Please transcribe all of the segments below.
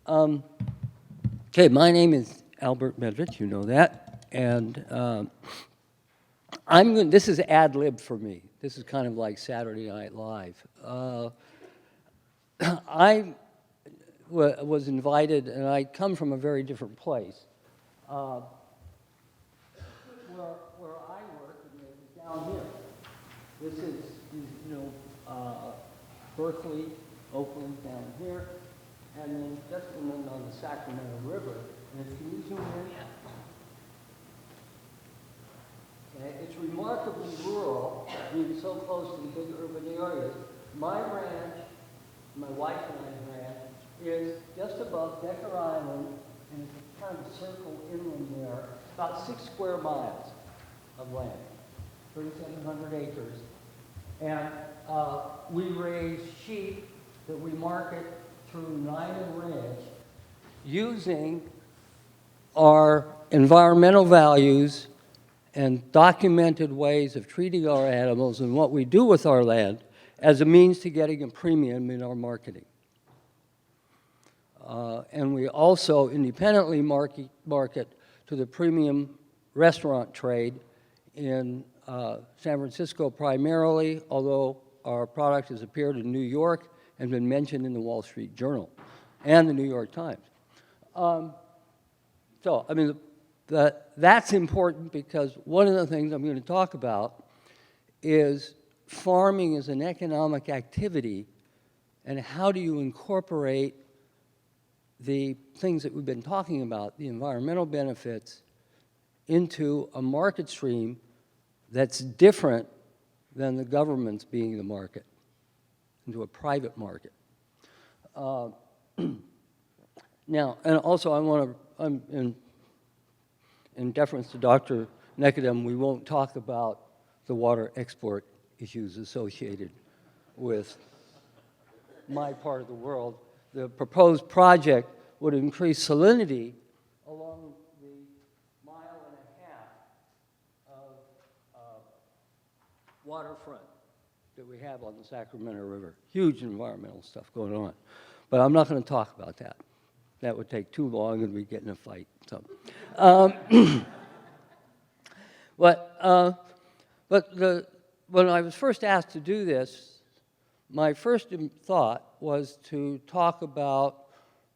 Okay, my name is Albert Medvitz, you know that, and this is ad lib for me. This is kind of like Saturday Night Live. I was invited, and I come from a very different place. Where I work is down here. This is, Berkeley, Oakland down here, and then just on the Sacramento River. And if you zoom in, okay, it's remarkably rural, being so close to the big urban areas. My ranch, my wife and I ranch, is just above Decker Island, and it's a kind of circle inland there, about 6 square miles of land, 3,700 acres. And we raise sheep that we market through Nina Ranch using our environmental values and documented ways of treating our animals and what we do with our land as a means to getting a premium in our marketing. And we also independently market to the premium restaurant trade in San Francisco primarily, although our product has appeared in New York and been mentioned in the Wall Street Journal and the New York Times. So, I mean, that's important because one of the things I'm going to talk about is farming as an economic activity, and how do you incorporate the things that we've been talking about, the environmental benefits, into a market stream that's different than the government's being the market, into a private market. Now, and also I want to, in deference to Dr. Nekadem, we won't talk about the water export issues associated with my part of the world. The proposed project would increase salinity along the 1.5 miles of waterfront that we have on the Sacramento River. Huge environmental stuff going on. But I'm not going to talk about that. That would take too long and we'd get in a fight. So, when I was first asked to do this, my first thought was to talk about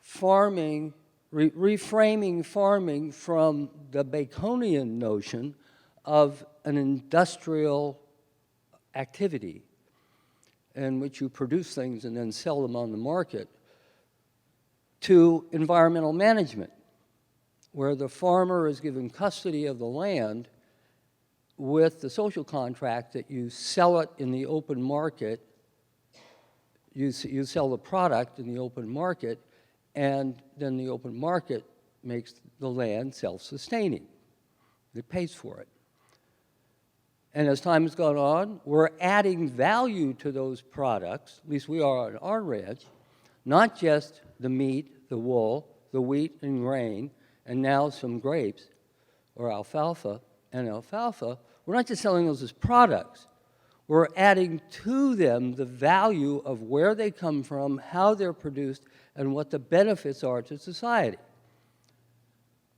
farming, reframing farming from the Baconian notion of an industrial activity in which you produce things and then sell them on the market, to environmental management, where the farmer is given custody of the land with the social contract that you sell it in the open market, you sell the product in the open market, and then the open market makes the land self-sustaining. It pays for it. And as time has gone on, we're adding value to those products, at least we are on our ranch, not just the meat, the wool, the wheat and grain, and now some grapes or alfalfa and alfalfa. We're not just selling those as products. We're adding to them the value of where they come from, how they're produced, and what the benefits are to society.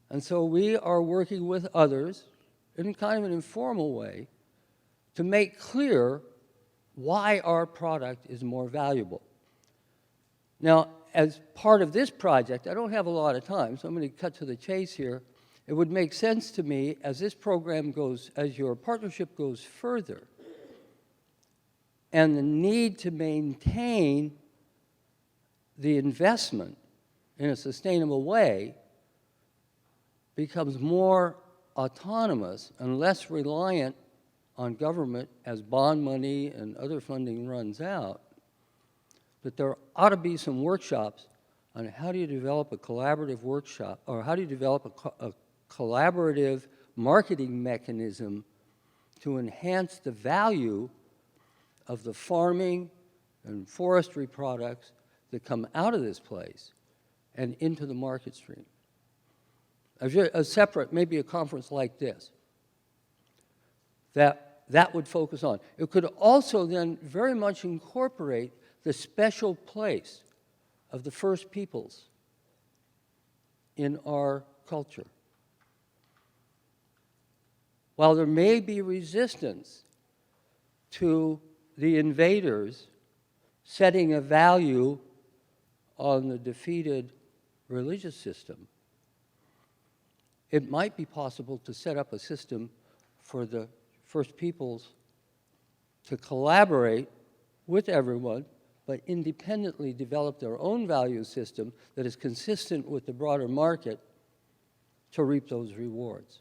And so we are working with others in kind of an informal way to make clear why our product is more valuable. Now, as part of this project, I don't have a lot of time, so I'm going to cut to the chase here. It would make sense to me as this program goes, as your partnership goes further, and the need to maintain the investment in a sustainable way becomes more autonomous and less reliant on government as bond money and other funding runs out, that there ought to be some workshops on how do you develop a collaborative workshop, or how do you develop a collaborative marketing mechanism to enhance the value of the farming and forestry products that come out of this place and into the market stream. A separate, maybe a conference like this, that would focus on. It could also then very much incorporate the special place of the First Peoples in our culture. While there may be resistance to the invaders setting a value on the defeated religious system, it might be possible to set up a system for the First Peoples to collaborate with everyone, but independently develop their own value system that is consistent with the broader market to reap those rewards.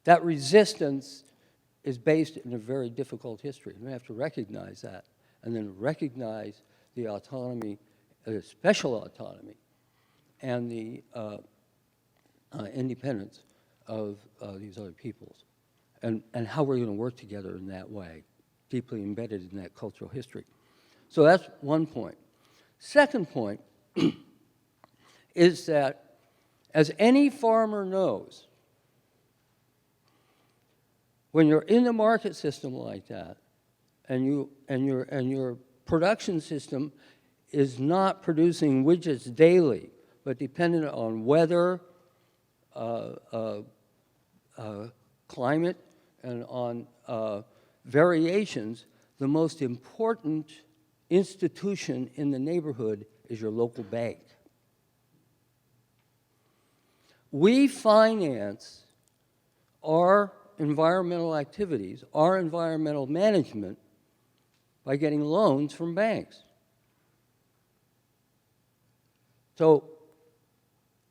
That resistance is based in a very difficult history. We have to recognize that, and then recognize the autonomy, the special autonomy, and the independence of these other peoples, and how we're going to work together in that way, deeply embedded in that cultural history. So that's one point. Second point is that, as any farmer knows, when you're in the market system like that, and your production system is not producing widgets daily, but dependent on weather, climate, and on variations, the most important institution in the neighborhood is your local bank. We finance our environmental activities, our environmental management, by getting loans from banks. So,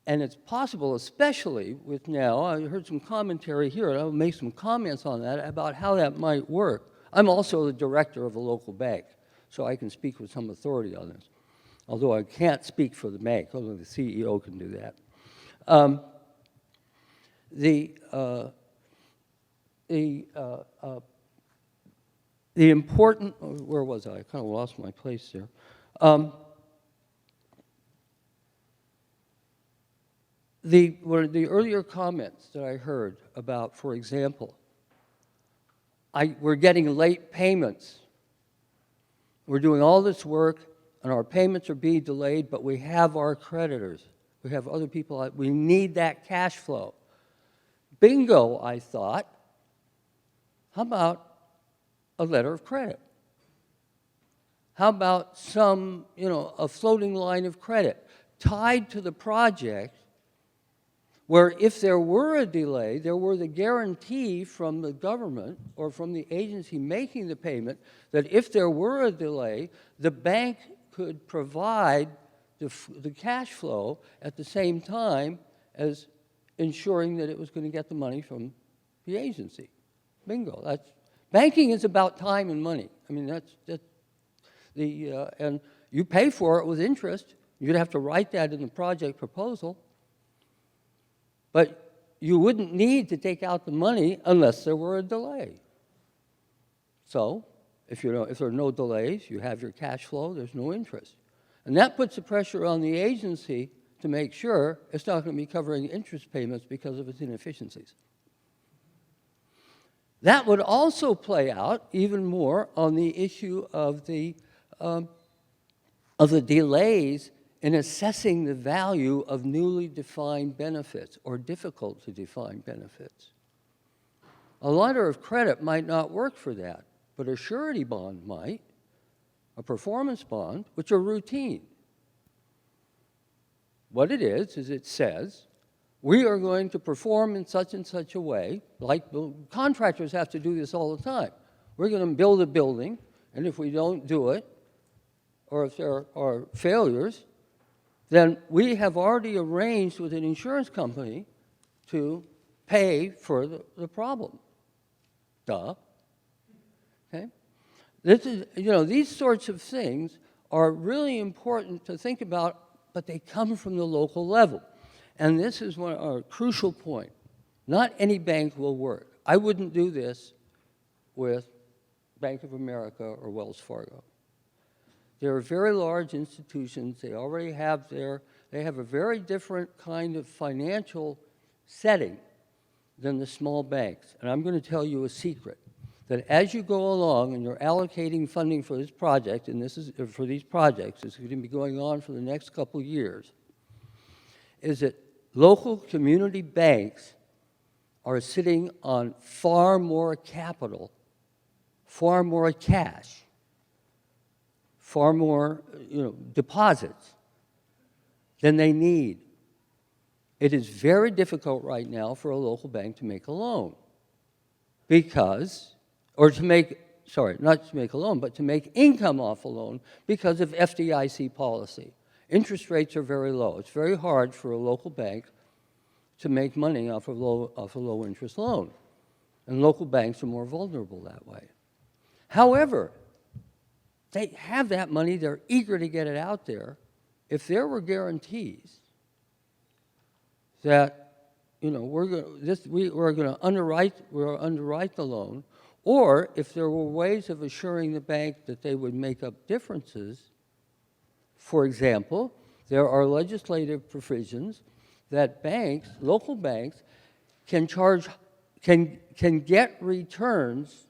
and it's possible, especially with now, I heard some commentary here, and I'll make some comments on that about how that might work. I'm also the director of a local bank, so I can speak with some authority on this, although I can't speak for the bank, only the CEO can do that. The important, where was I? I kind of lost my place there. One of the earlier comments that I heard about, for example, we're getting late payments. We're doing all this work, and our payments are being delayed, but we have our creditors. We have other people. We need that cash flow. Bingo, I thought. How about a letter of credit? How about some, a floating line of credit tied to the project, where if there were a delay, there were the guarantee from the government or from the agency making the payment that if there were a delay, the bank could provide the cash flow at the same time as ensuring that it was going to get the money from the agency. Bingo. Banking is about time and money. I mean, and you pay for it with interest. You'd have to write that in the project proposal. But you wouldn't need to take out the money unless there were a delay. So, if there are no delays, you have your cash flow, there's no interest. And that puts the pressure on the agency to make sure it's not going to be covering interest payments because of its inefficiencies. That would also play out even more on the issue of the delays in assessing the value of newly defined benefits or difficult to define benefits. A letter of credit might not work for that, but a surety bond might, a performance bond, which are routine. What it is it says, we are going to perform in such and such a way, like contractors have to do this all the time. We're going to build a building, and if we don't do it, or if there are failures, then we have already arranged with an insurance company to pay for the problem. Duh. Okay? This is, these sorts of things are really important to think about, but they come from the local level. And this is a crucial point. Not any bank will work. I wouldn't do this with Bank of America or Wells Fargo. They're very large institutions. They already have they have a very different kind of financial setting than the small banks. And I'm going to tell you a secret, that as you go along and you're allocating funding for this project, and this is for these projects, it's going to be going on for the next couple of years, is that local community banks are sitting on far more capital, far more cash, far more deposits than they need. It is very difficult right now for a local bank to make a loan not to make a loan, but to make income off a loan because of FDIC policy. Interest rates are very low. It's very hard for a local bank to make money off a low interest loan. And local banks are more vulnerable that way. However, they have that money, they're eager to get it out there. If there were guarantees that we're going to underwrite the loan, or if there were ways of assuring the bank that they would make up differences. For example, there are legislative provisions that banks, local banks, can get returns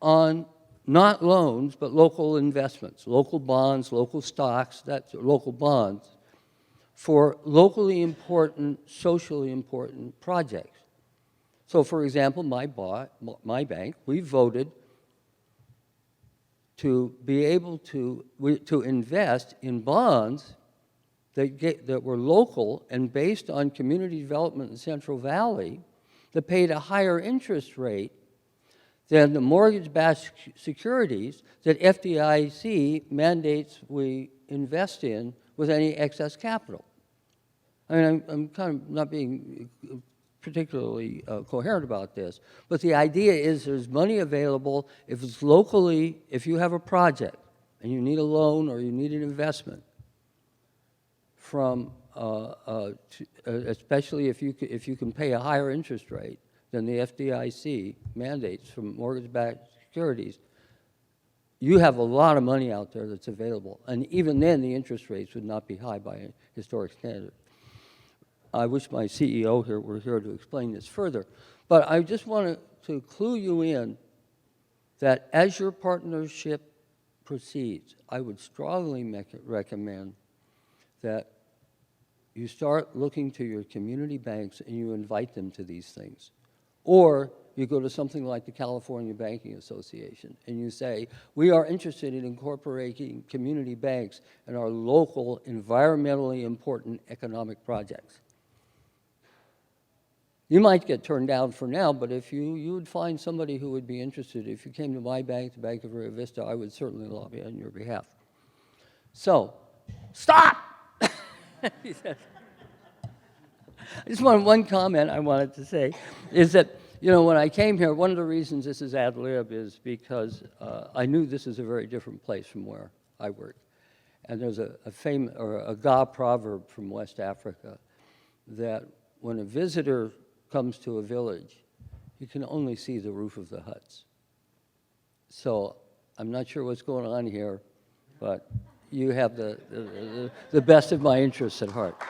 on not loans, but local investments, local bonds, local stocks, local bonds, for locally important, socially important projects. So, for example, my bank, we voted to be able to invest in bonds that were local and based on community development in the Central Valley that paid a higher interest rate than the mortgage-backed securities that FDIC mandates we invest in with any excess capital. I mean, I'm kind of not being particularly coherent about this, but the idea is there's money available if it's locally, if you have a project and you need a loan or you need an investment from, especially if you can pay a higher interest rate than the FDIC mandates from mortgage-backed securities, you have a lot of money out there that's available. And even then, the interest rates would not be high by historic standards. I wish my CEO here were here to explain this further. But I just wanted to clue you in that as your partnership proceeds, I would strongly recommend that you start looking to your community banks and you invite them to these things. Or you go to something like the California Banking Association and you say, we are interested in incorporating community banks in our local, environmentally important economic projects. You might get turned down for now, but if you would find somebody who would be interested. If you came to my bank, the Bank of Rio Vista, I would certainly lobby on your behalf. So, stop! Just one comment I wanted to say is that, when I came here, one of the reasons this is ad lib is because I knew this is a very different place from where I work. And there's a Ga proverb from West Africa that when a visitor comes to a village, you can only see the roof of the huts. So I'm not sure what's going on here, but you have the best of my interests at heart.